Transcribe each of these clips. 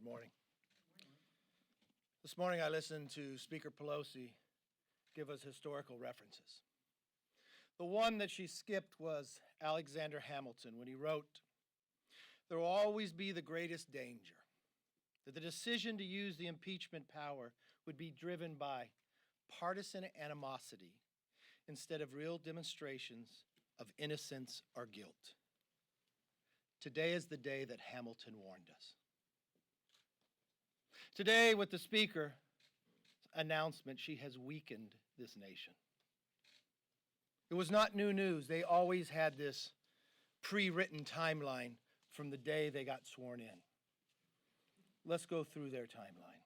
Good morning. This morning I listened to Speaker Pelosi give us historical references. The one that she skipped was Alexander Hamilton when he wrote, "There will always be the greatest danger that the decision to use the impeachment power would be driven by partisan animosity instead of real demonstrations of innocence or guilt." Today is the day that Hamilton warned us. Today, with the Speaker's announcement, she has weakened this nation. It was not new news. They always had this pre-written timeline from the day they got sworn in. Let's go through their timeline.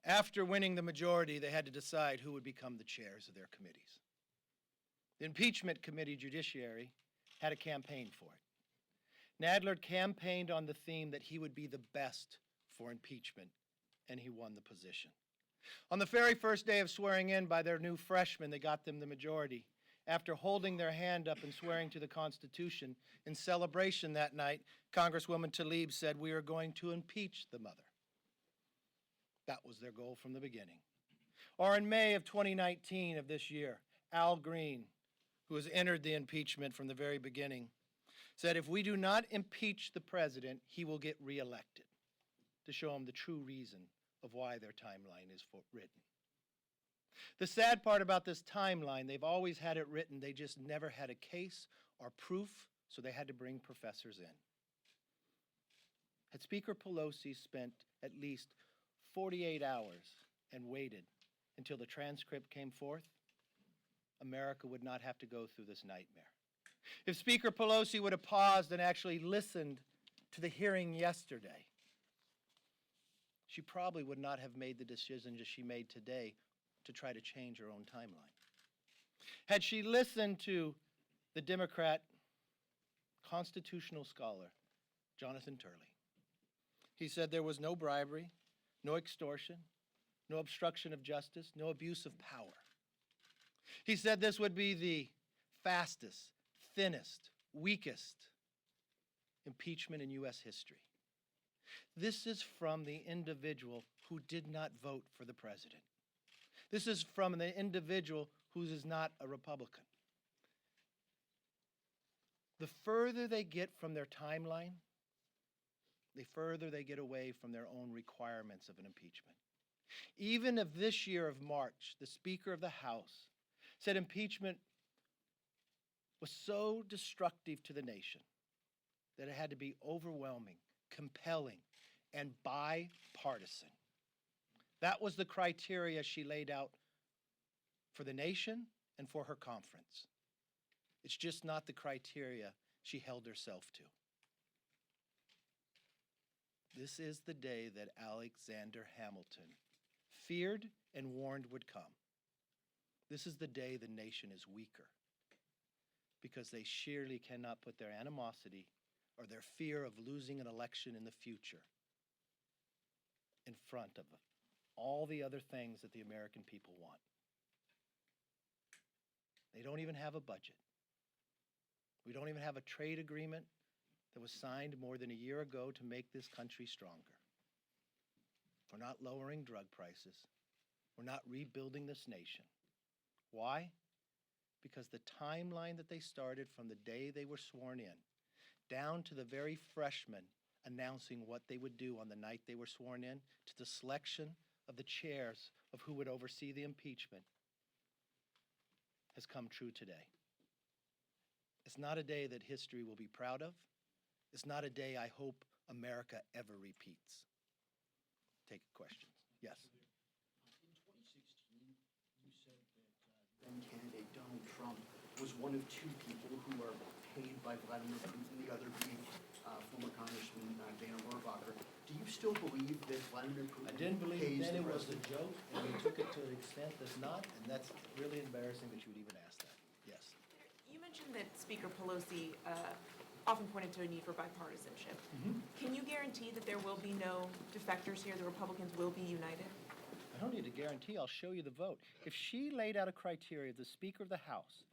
After winning the majority, they had to decide who would become the chairs of their committees. The Impeachment Committee Judiciary had a campaign for it. Nadler campaigned on the theme that he would be the best for impeachment, and he won the position. On the very first day of swearing in by their new freshmen, they got them the majority. After holding their hand up and swearing to the Constitution, in celebration that night, Congresswoman Tlaib said, "We are going to impeach the mother." That was their goal from the beginning. Or in May of 2019 of this year, Al Green, who has entered the impeachment from the very beginning, said if we do not impeach the president, he will get reelected, to show them the true reason of why their timeline is written. The sad part about this timeline, they've always had it written, they just never had a case or proof, so they had to bring professors in. Had Speaker Pelosi spent at least 48 hours and waited until the transcript came forth, America would not have to go through this nightmare. If Speaker Pelosi would have paused and actually listened to the hearing yesterday, she probably would not have made the decision that she made today to try to change her own timeline. Had she listened to the Democrat constitutional scholar, Jonathan Turley, he said there was no bribery, no extortion, no obstruction of justice, no abuse of power. He said this would be the fastest, thinnest, weakest impeachment in U.S. history. This is from the individual who did not vote for the president. This is from the individual who is not a Republican. The further they get from their timeline, the further they get away from their own requirements of an impeachment. Even if this year of March, the Speaker of the House said impeachment was so destructive to the nation that it had to be overwhelming, compelling, and bipartisan. That was the criteria she laid out for the nation and for her conference. It's just not the criteria she held herself to. This is the day that Alexander Hamilton feared and warned would come. This is the day the nation is weaker because they surely cannot put their animosity or their fear of losing an election in the future in front of all the other things that the American people want. They don't even have a budget. We don't even have a trade agreement that was signed more than a year ago to make this country stronger. We're not lowering drug prices. We're not rebuilding this nation. Why? Because the timeline that they started from the day they were sworn in, down to the very freshmen announcing what they would do on the night they were sworn in, to the selection of the chairs of who would oversee the impeachment, has come true today. It's not a day that history will be proud of. It's not a day I hope America ever repeats. Take questions. Yes. In 2016, you said that then candidate Donald Trump was one of two people who are paid by Vladimir Putin, the other being former Congressman Dana Rohrabacher. Do you still believe that Vladimir Putin I didn't believe pays then the it was a president? joke, and we took it to an extent that's not, and that's really embarrassing that you would even ask that. Yes. You mentioned that Speaker Pelosi often pointed to a need for bipartisanship. Can you guarantee that there will be no defectors here, the Republicans will be united? I don't need to guarantee, I'll show you the vote. If she laid out a criteria, the Speaker of the House,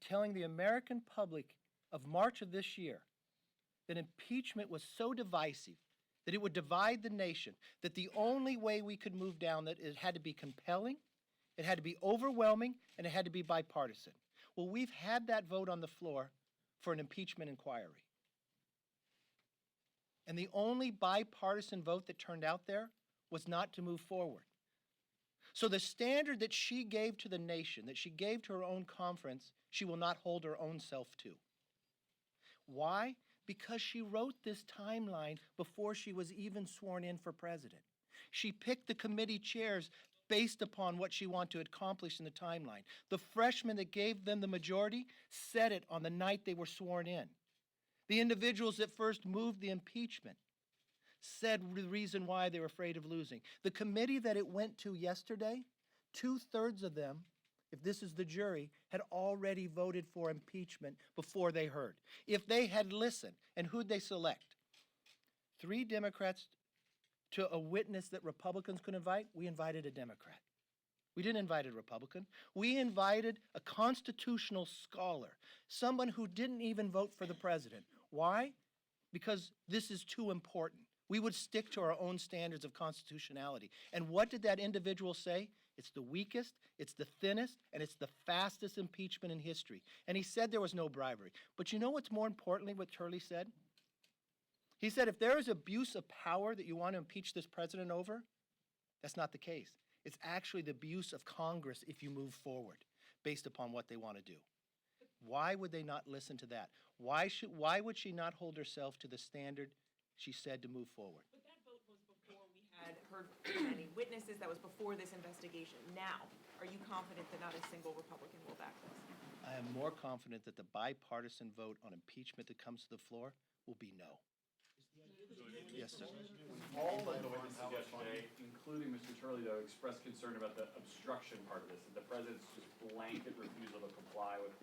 telling the American public of March of this year that impeachment was so divisive, that it would divide the nation, that the only way we could move down, that it had to be compelling, it had to be overwhelming, and it had to be bipartisan. Well, we've had that vote on the floor for an impeachment inquiry. And the only bipartisan vote that turned out there was not to move forward. So the standard that she gave to the nation, that she gave to her own conference, she will not hold her own self to. Why? Because she wrote this timeline before she was even sworn in for president. She picked the committee chairs based upon what she wanted to accomplish in the timeline. The freshmen that gave them the majority said it on the night they were sworn in. The individuals that first moved the impeachment said the reason why they were afraid of losing. The committee that it went to yesterday, 2/3 of them, if this is the jury, had already voted for impeachment before they heard. If they had listened, and who'd they select? 3 Democrats to a witness that Republicans could invite? We invited a Democrat. We didn't invite a Republican. We invited a constitutional scholar, someone who didn't even vote for the president. Why? Because this is too important. We would stick to our own standards of constitutionality. And what did that individual say? It's the weakest, it's the thinnest, and it's the fastest impeachment in history. And he said there was no bribery. But you know what's more importantly what Turley said? He said if there is abuse of power that you want to impeach this president over, that's not the case. It's actually the abuse of Congress if you move forward based upon what they want to do. Why would they not listen to that? Why would she not hold herself to the standard she said to move forward? But that vote was before we had heard any witnesses. That was before this investigation. Now, are you confident that not a single Republican will back this? I am more confident that the bipartisan vote on impeachment that comes to the floor will be no. Yes, sir. All of the witnesses yesterday, including Mr. Turley, though, expressed concern about the obstruction part of this, that the president's just blanket refusal to comply with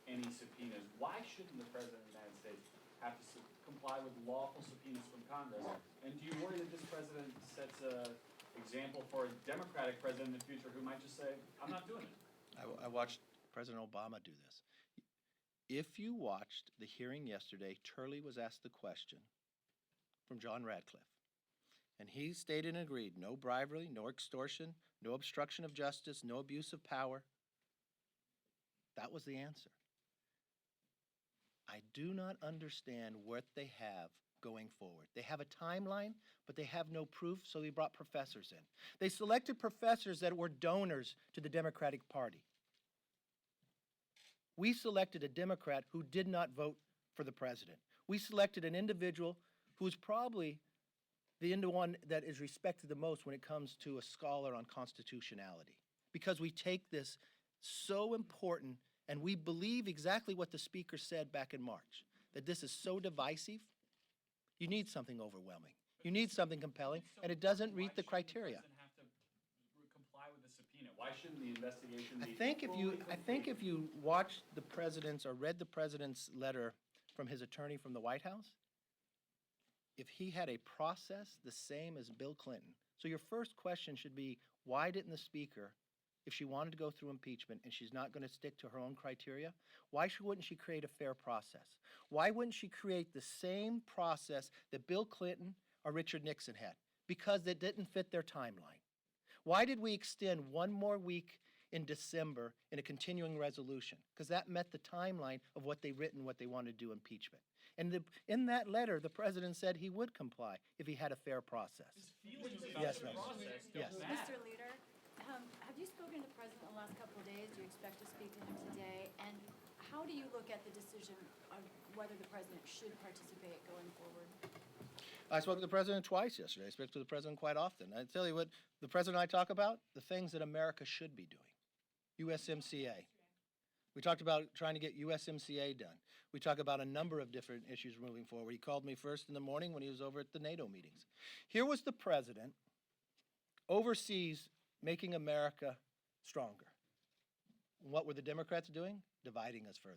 any subpoenas. Why shouldn't the president of the United States have to comply with lawful subpoenas from Congress? And do you worry that this president sets an example for a Democratic president in the future who might just say, I'm not doing it? I watched President Obama do this. If you watched the hearing yesterday, Turley was asked the question from John Radcliffe. And he stated and agreed, no bribery, no extortion, no obstruction of justice, no abuse of power. That was the answer. I do not understand what they have going forward. They have a timeline, but they have no proof, so they brought professors in. They selected professors that were donors to the Democratic Party. We selected a Democrat who did not vote for the president. We selected an individual who's probably the one that is respected the most when it comes to a scholar on constitutionality. Because we take this so important and we believe exactly what the speaker said back in March, that this is so divisive, you need something overwhelming. You need something compelling, and it doesn't meet the criteria. Why shouldn't the president have to comply with the subpoena? Why shouldn't the investigation be I think if you watched the president's or read the president's letter from his attorney from the White House, if he had a process the same as Bill Clinton. So your first question should be, why didn't the speaker, if she wanted to go through impeachment and she's not going to stick to her own criteria, why wouldn't she create a fair process? Why wouldn't she create the same process that Bill Clinton or Richard Nixon had? Because it didn't fit their timeline. Why did we extend one more week in December in a continuing resolution? Because that met the timeline of what they written, what they wanted to do impeachment. And in that letter, the president said he would comply if he had a fair process. Yes, ma'am. Yes. Mr. Leader, have you spoken to the president in the last couple of days? Do you expect to speak to him today? And how do you look at the decision on whether the president should participate going forward? I spoke to the president twice yesterday. I speak to the president quite often. I tell you what, the president and I talk about, the things that America should be doing. USMCA. We talked about trying to get USMCA done. We talk about a number of different issues moving forward. He called me first in the morning when he was over at the NATO meetings. Here was the president overseas making America stronger. What were the Democrats doing? Dividing us further.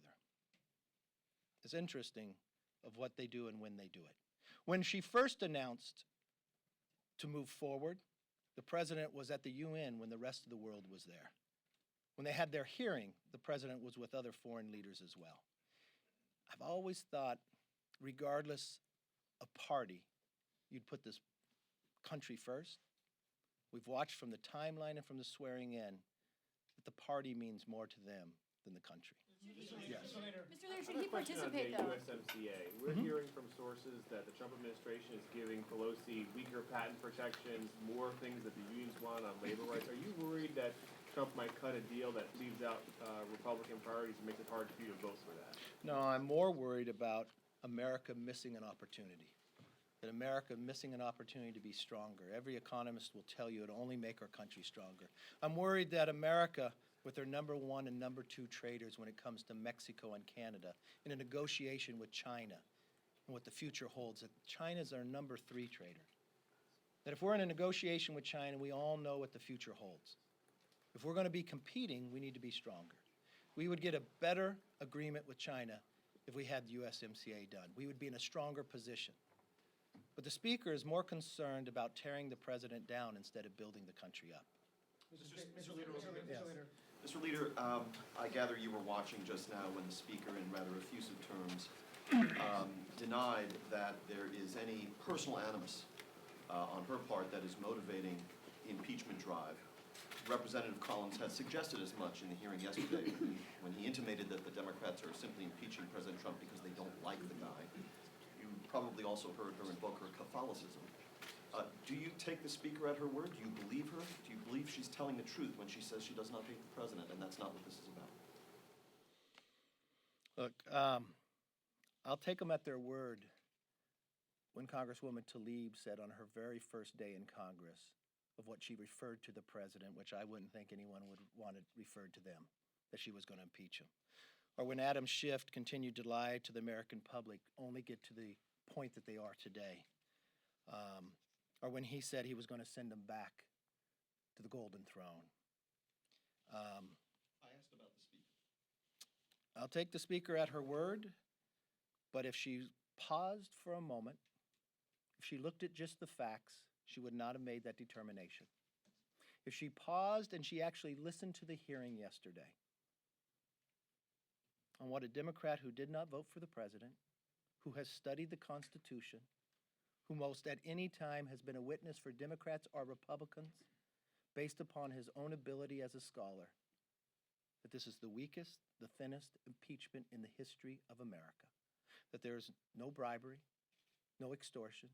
It's interesting of what they do and when they do it. When she first announced to move forward, the president was at the UN when the rest of the world was there. When they had their hearing, the president was with other foreign leaders as well. I've always thought, regardless of party, you'd put this country first. We've watched from the timeline and from the swearing in that the party means more to them than the country. Yes. Mr. Leader, I should have he a question on participate the though? USMCA. We're hearing from sources that the Trump administration is giving Pelosi weaker patent protections, more things that the unions want on labor rights. Are you worried that Trump might cut a deal that leaves out Republican priorities and makes it hard for you to vote for that? No, I'm more worried about America missing an opportunity. That America missing an opportunity to be stronger. Every economist will tell you it'll only make our country stronger. I'm worried that America, with their number one and number two traders when it comes to Mexico and Canada, in a negotiation with China and what the future holds, that China's our number three trader. That if we're in a negotiation with China, we all know what the future holds. If we're going to be competing, we need to be stronger. We would get a better agreement with China if we had the USMCA done. We would be in a stronger position. But the Speaker is more concerned about tearing the President down instead of building the country up. Mr. Leader, Yes. Mr. Leader, I gather you were watching just now when the Speaker, in rather effusive terms, denied that there is any personal animus on her part that is motivating the impeachment drive. Representative Collins had suggested as much in the hearing yesterday when he intimated that the Democrats are simply impeaching President Trump because they don't like the guy. You probably also heard her invoke her Catholicism. Do you take the Speaker at her word? Do you believe her? Do you believe she's telling the truth when she says she does not hate the President, and that's not what this is about? Look, I'll take them at their word when Congresswoman Tlaib said on her very first day in Congress of what she referred to the President, which I wouldn't think anyone would want it referred to them, that she was going to impeach him. Or when Adam Schiff continued to lie to the American public, only get to the point that they are today. Or when he said he was going to send them back to the Golden Throne. I asked about the Speaker. I'll take the Speaker at her word, but if she paused for a moment, if she looked at just the facts, she would not have made that determination. If she paused and she actually listened to the hearing yesterday on what a Democrat who did not vote for the President, who has studied the Constitution, who most at any time has been a witness for Democrats or Republicans, based upon his own ability as a scholar, that this is the weakest, the thinnest impeachment in the history of America. That there is no bribery, no extortion,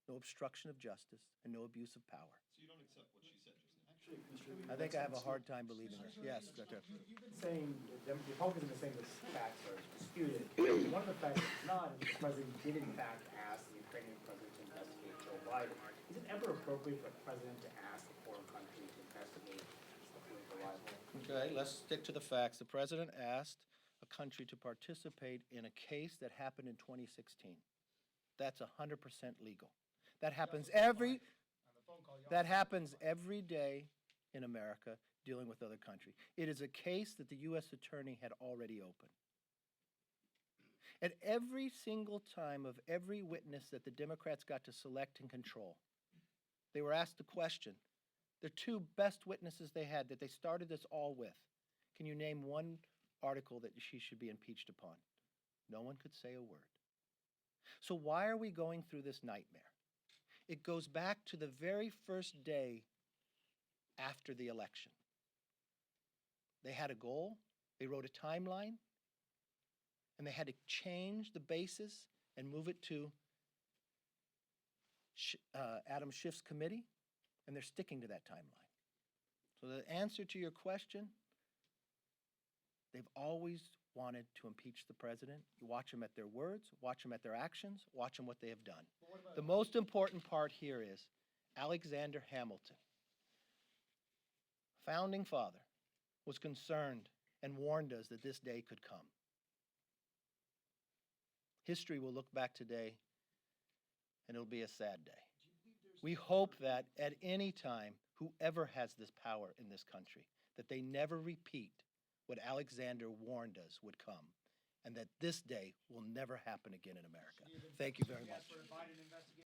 no obstruction of justice, and no abuse of power. So you don't accept what she said just now? Actually, Mr. Leader, I think I have a that's hard time believing her. Yes, Dr. You've been saying, the Republicans have been saying the facts are disputed. One of the facts that's not is the president did in fact ask the Ukrainian president to investigate Joe Biden. Is it ever appropriate for a president to ask a foreign country to investigate a political rival? Okay, let's stick to the facts. The President asked a country to participate in a case that happened in 2016. That's 100% legal. That happens every day in America dealing with other countries. It is a case that the U.S. Attorney had already opened. At every single time of every witness that the Democrats got to select and control, they were asked the question, the two best witnesses they had that they started this all with, can you name one article that she should be impeached upon? No one could say a word. So why are we going through this nightmare? It goes back to the very first day after the election. They had a goal, they wrote a timeline, and they had to change the basis and move it to Adam Schiff's committee, and they're sticking to that timeline. So the answer to your question, they've always wanted to impeach the president. You watch them at their words, watch them at their actions, watch them what they have done. The most important part here is Alexander Hamilton, founding father, was concerned and warned us that this day could come. History will look back today and it'll be a sad day. We hope that at any time, whoever has this power in this country, that they never repeat what Alexander warned us would come, and that this day will never happen again in America. Thank you very much.